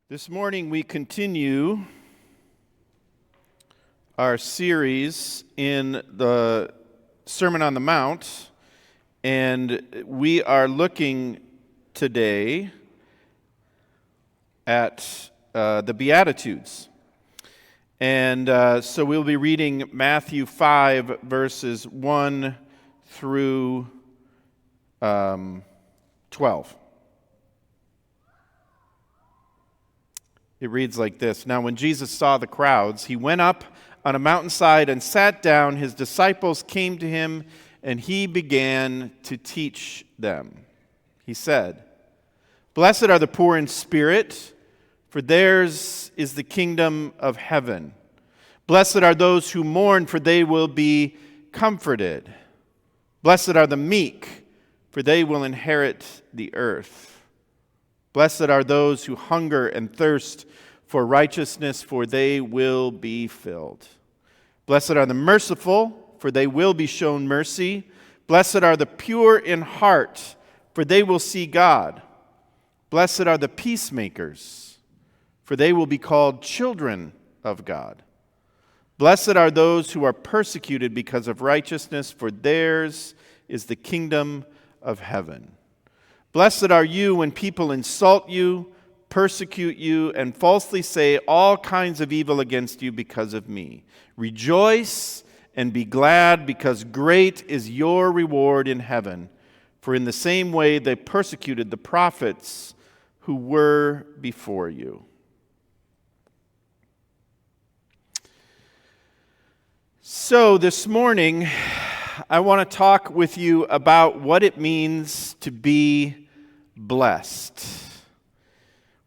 This morning we continue our series in the Sermon on the Mount, and we are looking today at the Beatitudes. And so we'll be reading Matthew 5, verses 1 through 12. It reads like this. Now, when Jesus saw the crowds, he went up on a mountainside and sat down. His disciples came to him, and he began to teach them. He said, "Blessed are the poor in spirit, for theirs is the kingdom of heaven. Blessed are those who mourn, for they will be comforted. Blessed are the meek, for they will inherit the earth. Blessed are those who hunger and thirst for righteousness, for they will be filled. Blessed are the merciful, for they will be shown mercy. Blessed are the pure in heart, for they will see God. Blessed are the peacemakers, for they will be called children of God. Blessed are those who are persecuted because of righteousness, for theirs is the kingdom of heaven. Blessed are you when people insult you, persecute you, and falsely say all kinds of evil against you because of me. Rejoice and be glad, because great is your reward in heaven. For in the same way they persecuted the prophets who were before you." So this morning, I want to talk with you about what it means to be blessed.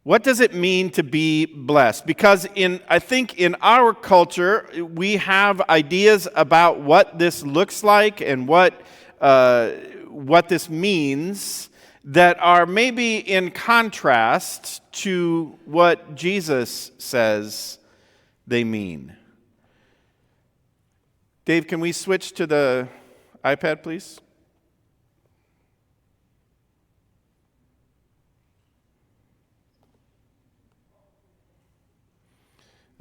What does it mean to be blessed? Because I think in our culture, we have ideas about what this looks like and what this means that are maybe in contrast to what Jesus says they mean. Dave, can we switch to the iPad, please?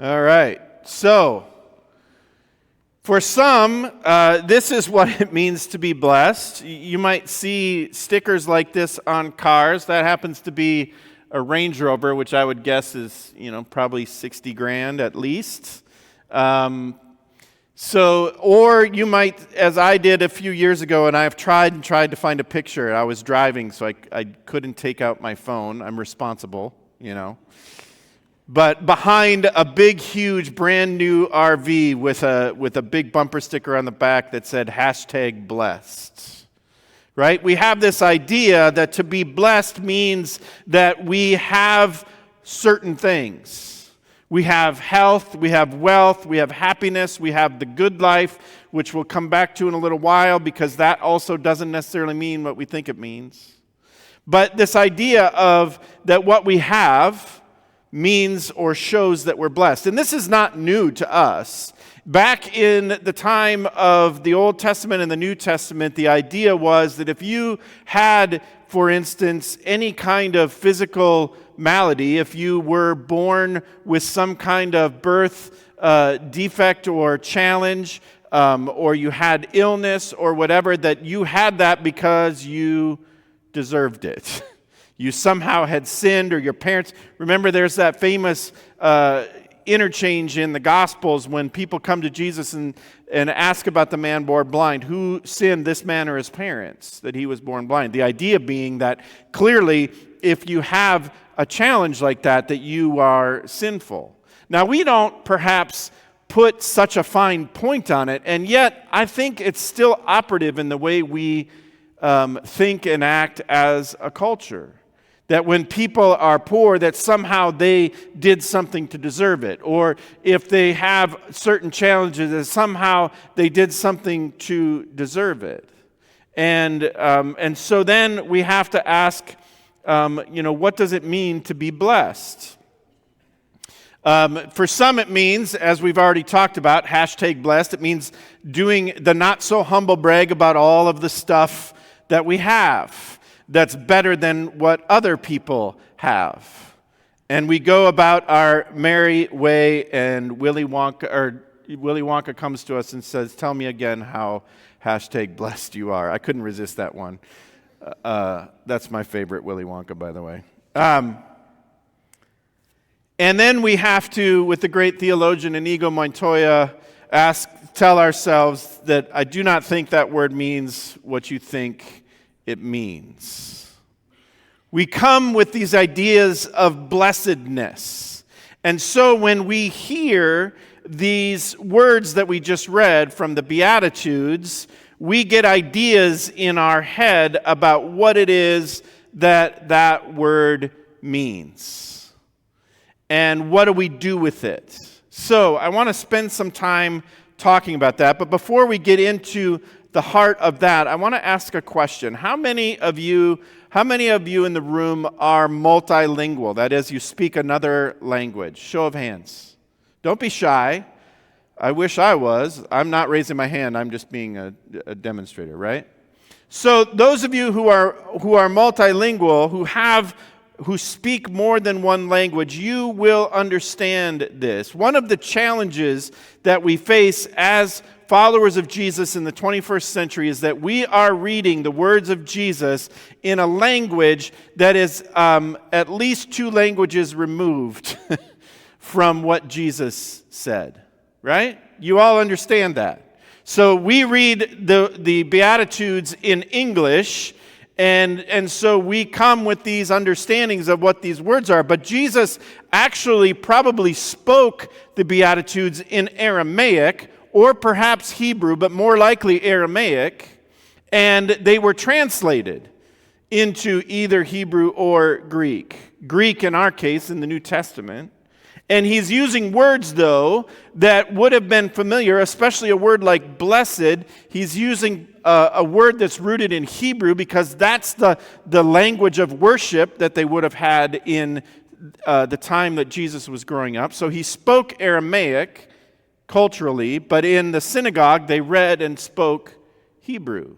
All right. So, for some, this is what it means to be blessed. You might see stickers like this on cars. That happens to be a Range Rover, which I would guess is, probably 60 grand at least. Or you might, as I did a few years ago, and I've tried to find a picture. I was driving, so I couldn't take out my phone. I'm responsible, But behind a big, huge, brand new RV with a big bumper sticker on the back that said #blessed, right? We have this idea that to be blessed means that we have certain things. We have health, we have wealth, we have happiness, we have the good life, which we'll come back to in a little while, because that also doesn't necessarily mean what we think it means. But this idea of that what we have means or shows that we're blessed. And this is not new to us. Back in the time of the Old Testament and the New Testament, the idea was that if you had, for instance, any kind of physical malady, if you were born with some kind of birth defect or challenge, or you had illness or whatever, that you had that because you deserved it. You somehow had sinned, or your parents. Remember, there's that famous interchange in the Gospels when people come to Jesus and ask about the man born blind. Who sinned, this man or his parents, that he was born blind? The idea being that clearly, if you have a challenge like that you are sinful. Now, we don't perhaps put such a fine point on it, and yet I think it's still operative in the way we think and act as a culture. That when people are poor, that somehow they did something to deserve it. Or if they have certain challenges, that somehow they did something to deserve it. And so then we have to ask, what does it mean to be blessed? For some it means, as we've already talked about, #blessed, it means doing the not so humble brag about all of the stuff that we have that's better than what other people have. And we go about our merry way, and Willy Wonka comes to us and says, "Tell me again how #blessed you are." I couldn't resist that one. That's my favorite Willy Wonka, by the way. And then we have to, with the great theologian Inigo Montoya, tell ourselves that I do not think that word means what you think it means. We come with these ideas of blessedness. And so when we hear these words that we just read from the Beatitudes, we get ideas in our head about what it is that word means. And what do we do with it? So I want to spend some time talking about that. But before we get into the heart of that, I want to ask a question. How many of you in the room are multilingual? That is, you speak another language. Show of hands. Don't be shy. I wish I was. I'm not raising my hand. I'm just being a demonstrator, right? So those of you who are multilingual, who speak more than one language, you will understand this. One of the challenges that we face as followers of Jesus in the 21st century is that we are reading the words of Jesus in a language that is at least 2 languages removed from what Jesus said, right? You all understand that. So we read the Beatitudes in English, and so we come with these understandings of what these words are. But Jesus actually probably spoke the Beatitudes in Aramaic, or perhaps Hebrew, but more likely Aramaic, and they were translated into either Hebrew or Greek. Greek in our case in the New Testament. And he's using words, though, that would have been familiar, especially a word like blessed. He's using a word that's rooted in Hebrew because that's the language of worship that they would have had in the time that Jesus was growing up. So he spoke Aramaic culturally, but in the synagogue they read and spoke Hebrew.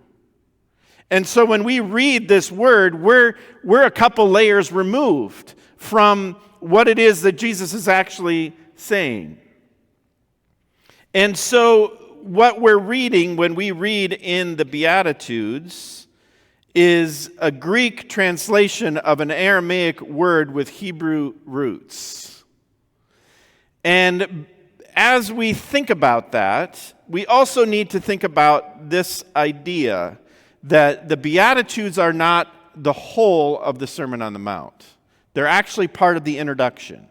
And so when we read this word, we're a couple layers removed from what it is that Jesus is actually saying. And so what we're reading when we read in the Beatitudes is a Greek translation of an Aramaic word with Hebrew roots. And as we think about that, we also need to think about this idea that the Beatitudes are not the whole of the Sermon on the Mount. They're actually part of the introduction.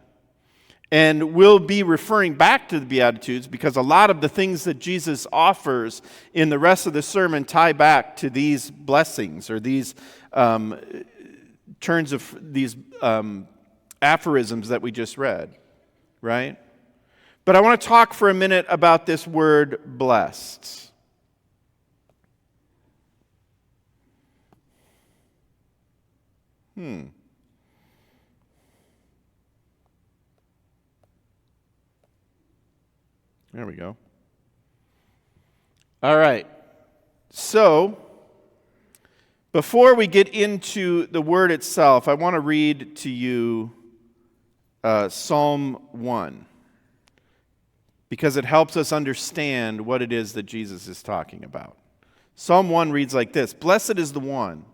And we'll be referring back to the Beatitudes because a lot of the things that Jesus offers in the rest of the sermon tie back to these blessings or these turns of these aphorisms that we just read, right? But I want to talk for a minute about this word blessed. There we go. All right. So, before we get into the word itself, I want to read to you Psalm 1, because it helps us understand what it is that Jesus is talking about. Psalm 1 reads like this: "Blessed is the one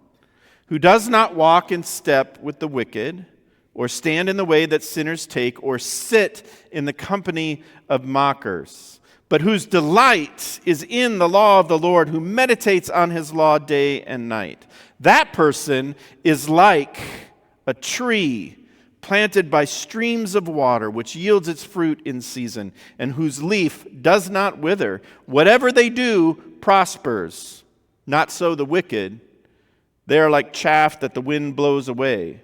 who does not walk in step with the wicked, or stand in the way that sinners take, or sit in the company of mockers, but whose delight is in the law of the Lord, who meditates on his law day and night. That person is like a tree planted by streams of water, which yields its fruit in season, and whose leaf does not wither. Whatever they do prospers. Not so the wicked. They are like chaff that the wind blows away.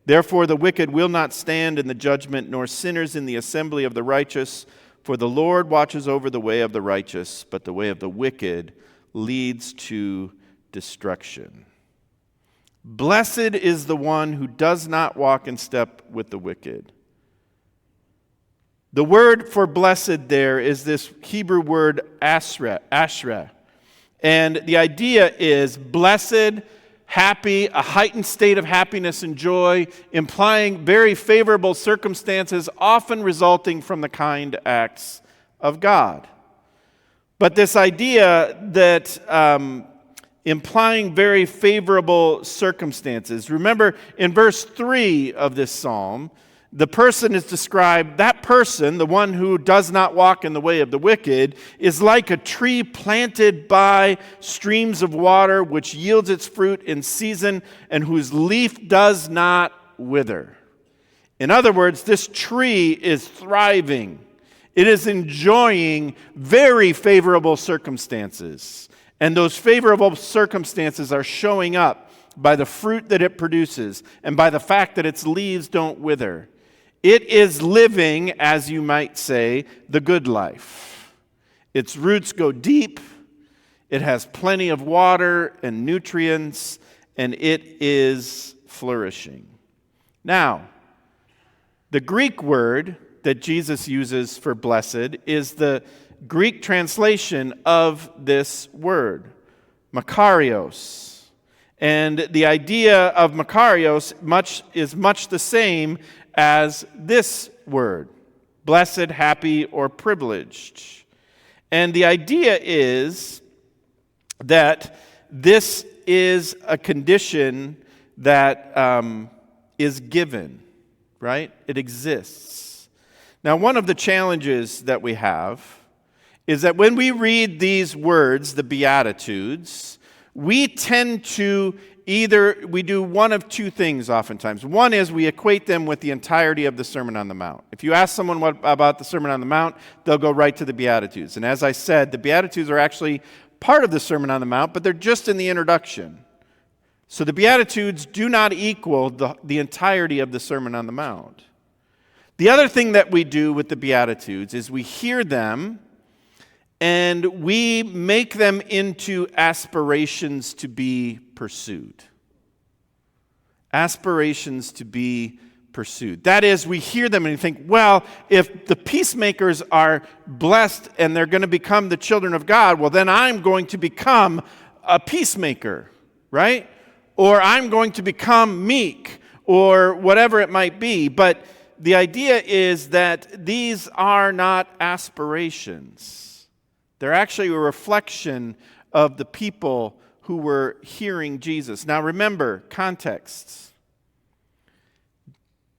Therefore the wicked will not stand in the judgment, nor sinners in the assembly of the righteous. For the Lord watches over the way of the righteous, but the way of the wicked leads to destruction. Blessed is the one who does not walk in step with the wicked." The word for blessed there is this Hebrew word ashrah. And the idea is blessed, happy, a heightened state of happiness and joy, implying very favorable circumstances, often resulting from the kind acts of God. But this idea that implying very favorable circumstances, remember in verse 3 of this psalm, the person is described, that person, the one who does not walk in the way of the wicked, is like a tree planted by streams of water, which yields its fruit in season and whose leaf does not wither. In other words, this tree is thriving. It is enjoying very favorable circumstances. And those favorable circumstances are showing up by the fruit that it produces and by the fact that its leaves don't wither. It is living, as you might say, the good life. Its roots go deep, it has plenty of water and nutrients, and it is flourishing. Now, the Greek word that Jesus uses for blessed is the Greek translation of this word, makarios. And the idea of makarios is much the same as this word, blessed, happy, or privileged. And the idea is that this is a condition that is given, right? It exists. Now, one of the challenges that we have is that when we read these words, the Beatitudes, we tend to we do one of two things oftentimes. One is we equate them with the entirety of the Sermon on the Mount. If you ask someone what about the Sermon on the Mount, they'll go right to the Beatitudes. And as I said, the Beatitudes are actually part of the Sermon on the Mount, but they're just in the introduction. So the Beatitudes do not equal the entirety of the Sermon on the Mount. The other thing that we do with the Beatitudes is we hear them and we make them into aspirations to be pursued. Aspirations to be pursued. That is, we hear them and think, well, if the peacemakers are blessed and they're going to become the children of God, well, then I'm going to become a peacemaker, right? Or I'm going to become meek, or whatever it might be. But the idea is that these are not aspirations. They're actually a reflection of the people who were hearing Jesus. Now remember, context.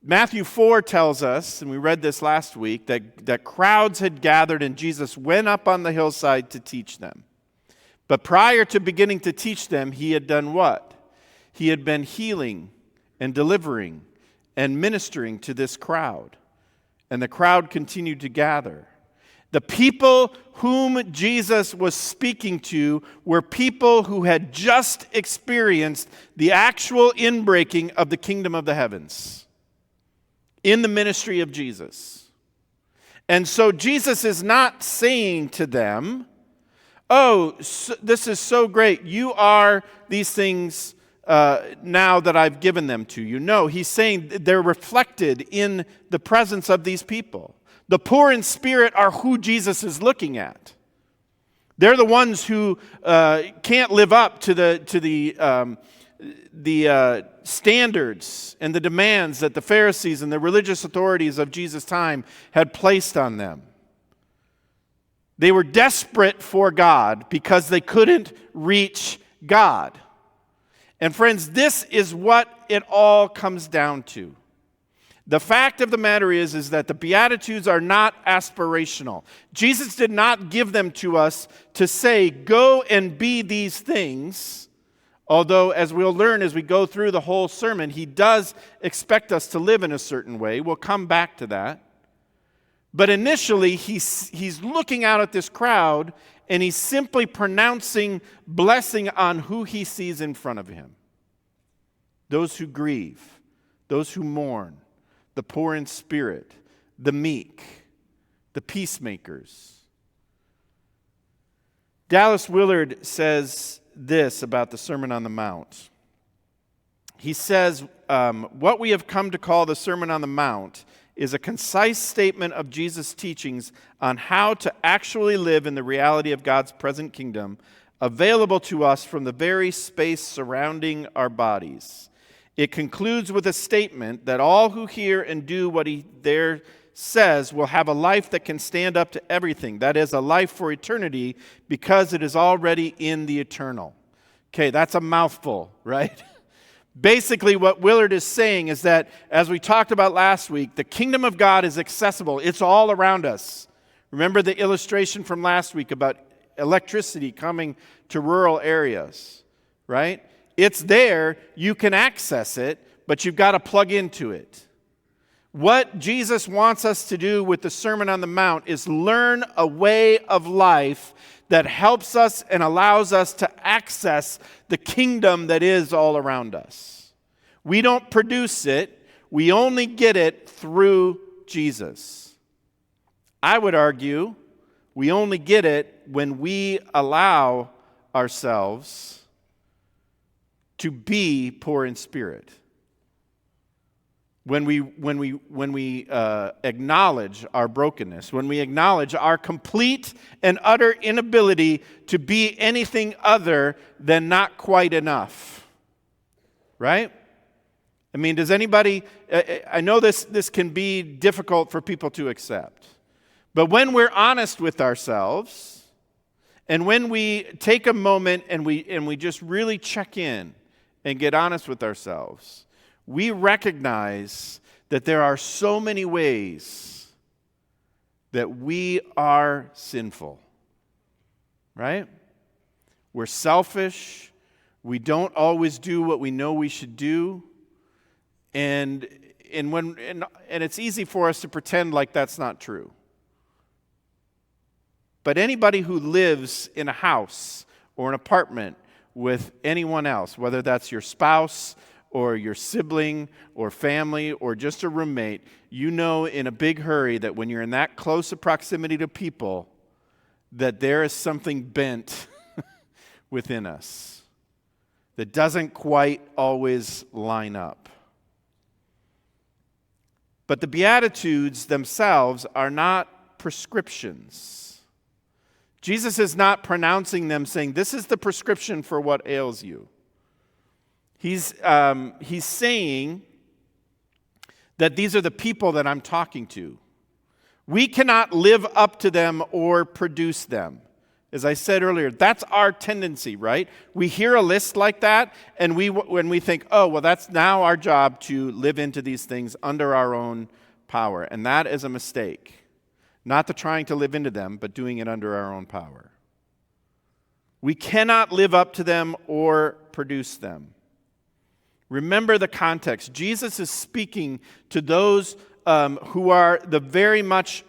Matthew 4 tells us, and we read this last week, that crowds had gathered and Jesus went up on the hillside to teach them. But prior to beginning to teach them, he had done what? He had been healing and delivering and ministering to this crowd. And the crowd continued to gather. The people whom Jesus was speaking to were people who had just experienced the actual inbreaking of the kingdom of the heavens in the ministry of Jesus. And so Jesus is not saying to them, oh, this is so great. You are these things now that I've given them to you. No, he's saying they're reflected in the presence of these people. The poor in spirit are who Jesus is looking at. They're the ones who can't live up to the standards and the demands that the Pharisees and the religious authorities of Jesus' time had placed on them. They were desperate for God because they couldn't reach God. And friends, this is what it all comes down to. The fact of the matter is that the Beatitudes are not aspirational. Jesus did not give them to us to say, go and be these things. Although, as we'll learn as we go through the whole sermon, he does expect us to live in a certain way. We'll come back to that. But initially, he's looking out at this crowd, and he's simply pronouncing blessing on who he sees in front of him. Those who grieve, those who mourn, the poor in spirit, the meek, the peacemakers. Dallas Willard says this about the Sermon on the Mount. He says, what we have come to call the Sermon on the Mount is a concise statement of Jesus' teachings on how to actually live in the reality of God's present kingdom, available to us from the very space surrounding our bodies. It concludes with a statement that all who hear and do what he there says will have a life that can stand up to everything. That is, a life for eternity, because it is already in the eternal. Okay, that's a mouthful, right? Basically, what Willard is saying is that, as we talked about last week, the kingdom of God is accessible. It's all around us. Remember the illustration from last week about electricity coming to rural areas, right? It's there. You can access it, but you've got to plug into it. What Jesus wants us to do with the Sermon on the Mount is learn a way of life that helps us and allows us to access the kingdom that is all around us. We don't produce it. We only get it through Jesus. I would argue we only get it when we allow ourselves to be poor in spirit. When we acknowledge our brokenness, when we acknowledge our complete and utter inability to be anything other than not quite enough, right? I mean, does anybody? I know this can be difficult for people to accept, but when we're honest with ourselves, and when we take a moment and we just really check in and get honest with ourselves, we recognize that there are so many ways that we are sinful, right? We're selfish. We don't always do what we know we should do. And it's easy for us to pretend like that's not true. But anybody who lives in a house or an apartment with anyone else, whether that's your spouse or your sibling or family or just a roommate, you know in a big hurry that when you're in that close a proximity to people, that there is something bent within us that doesn't quite always line up. But the Beatitudes themselves are not prescriptions. Jesus is not pronouncing them saying, this is the prescription for what ails you. He's saying that these are the people that I'm talking to. We cannot live up to them or produce them. As I said earlier, that's our tendency, right? We hear a list like that, and when we think, oh, well, that's now our job to live into these things under our own power. And that is a mistake. Not the trying to live into them, but doing it under our own power. We cannot live up to them or produce them. Remember the context. Jesus is speaking to those who are the very much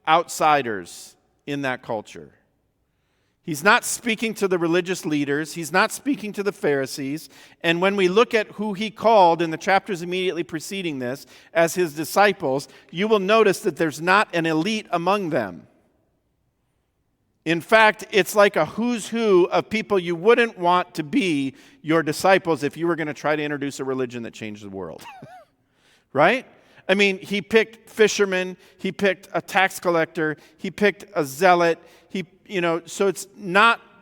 outsiders in that culture. He's not speaking to the religious leaders. He's not speaking to the Pharisees. And when we look at who he called in the chapters immediately preceding this as his disciples, you will notice that there's not an elite among them. In fact, it's like a who's who of people you wouldn't want to be your disciples if you were going to try to introduce a religion that changed the world. Right? I mean, he picked fishermen, he picked a tax collector, he picked a zealot, so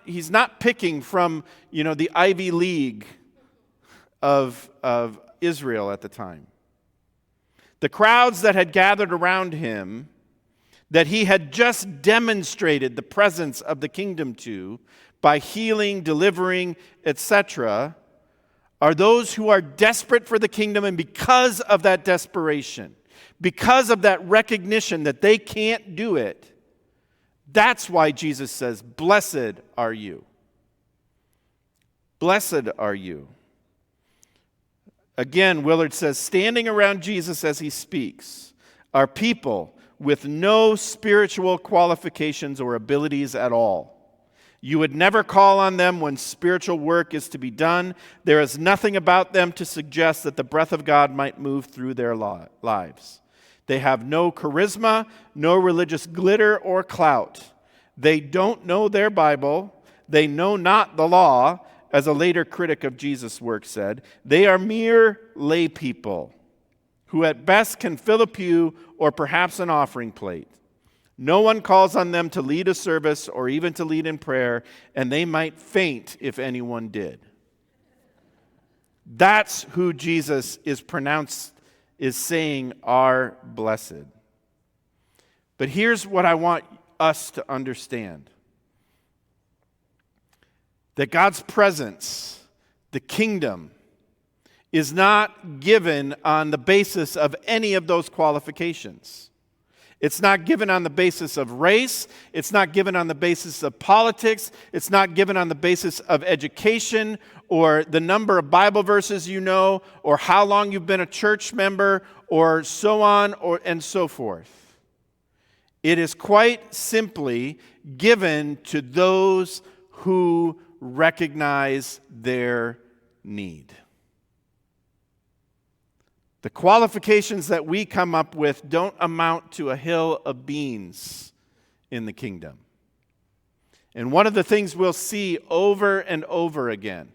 he's not picking from, the Ivy League of Israel at the time. The crowds that had gathered around him, that he had just demonstrated the presence of the kingdom to by healing, delivering, etc., are those who are desperate for the kingdom, and because of that desperation, because of that recognition that they can't do it, that's why Jesus says, blessed are you. Blessed are you. Again, Willard says, standing around Jesus as he speaks are people with no spiritual qualifications or abilities at all. You would never call on them when spiritual work is to be done. There is nothing about them to suggest that the breath of God might move through their lives. They have no charisma, no religious glitter or clout. They don't know their Bible. They know not the law, as a later critic of Jesus' work said. They are mere lay people who at best can fill a pew or perhaps an offering plate. No one calls on them to lead a service or even to lead in prayer, and they might faint if anyone did. That's who Jesus is saying are blessed. But here's what I want us to understand. That God's presence, the kingdom, is not given on the basis of any of those qualifications. It's not given on the basis of race. It's not given on the basis of politics. It's not given on the basis of education or the number of Bible verses you know or how long you've been a church member or so on and so forth. It is quite simply given to those who recognize their need. The qualifications that we come up with don't amount to a hill of beans in the kingdom. And one of the things we'll see over and over again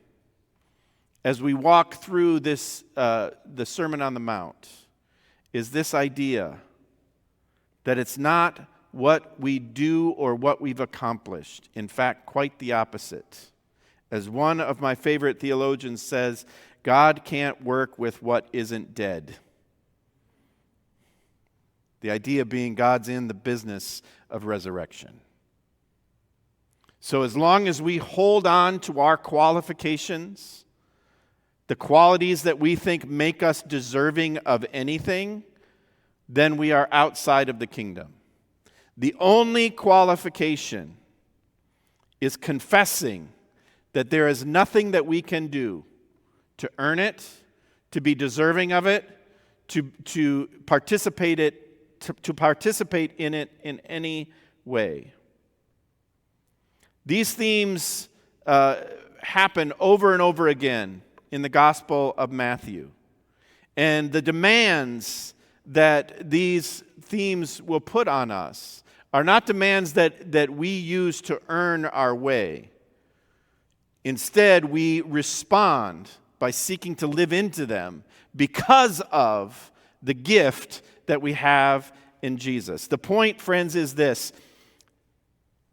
as we walk through this, the Sermon on the Mount, is this idea that it's not what we do or what we've accomplished. In fact, quite the opposite. As one of my favorite theologians says, God can't work with what isn't dead. The idea being God's in the business of resurrection. So as long as we hold on to our qualifications, the qualities that we think make us deserving of anything, then we are outside of the kingdom. The only qualification is confessing that there is nothing that we can do to earn it, to be deserving of it, to participate in it in any way. These themes happen over and over again in the Gospel of Matthew. And the demands that these themes will put on us are not demands that we use to earn our way. Instead, we respond by seeking to live into them because of the gift that we have in Jesus. The point, friends, is this,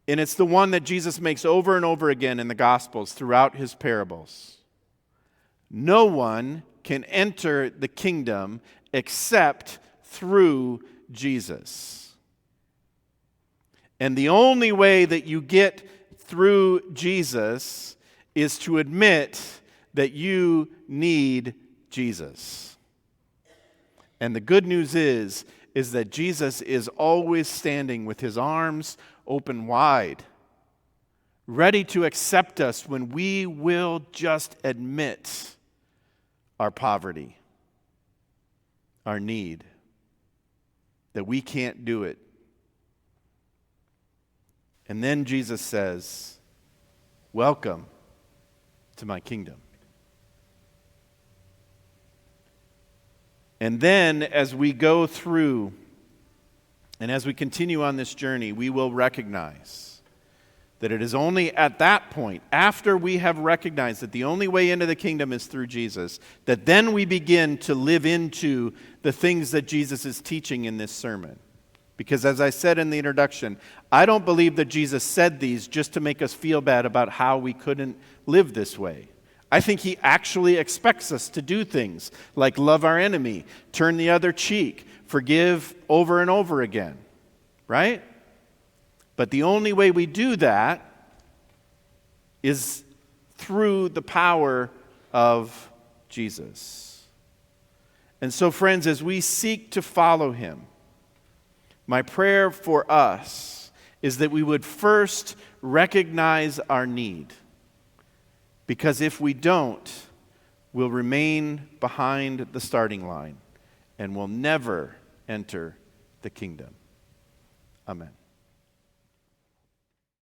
and it's the one that Jesus makes over and over again in the Gospels throughout his parables. No one can enter the kingdom except through Jesus. And the only way that you get through Jesus is to admit that you need Jesus. And the good news is that Jesus is always standing with his arms open wide, ready to accept us when we will just admit our poverty, our need, that we can't do it. And then Jesus says, "Welcome to my kingdom." And then as we go through and as we continue on this journey, we will recognize that it is only at that point, after we have recognized that the only way into the kingdom is through Jesus, that then we begin to live into the things that Jesus is teaching in this sermon. Because as I said in the introduction, I don't believe that Jesus said these just to make us feel bad about how we couldn't live this way. I think he actually expects us to do things like love our enemy, turn the other cheek, forgive over and over again, right? But the only way we do that is through the power of Jesus. And so, friends, as we seek to follow him, my prayer for us is that we would first recognize our need. Because if we don't, we'll remain behind the starting line and will never enter the kingdom. Amen.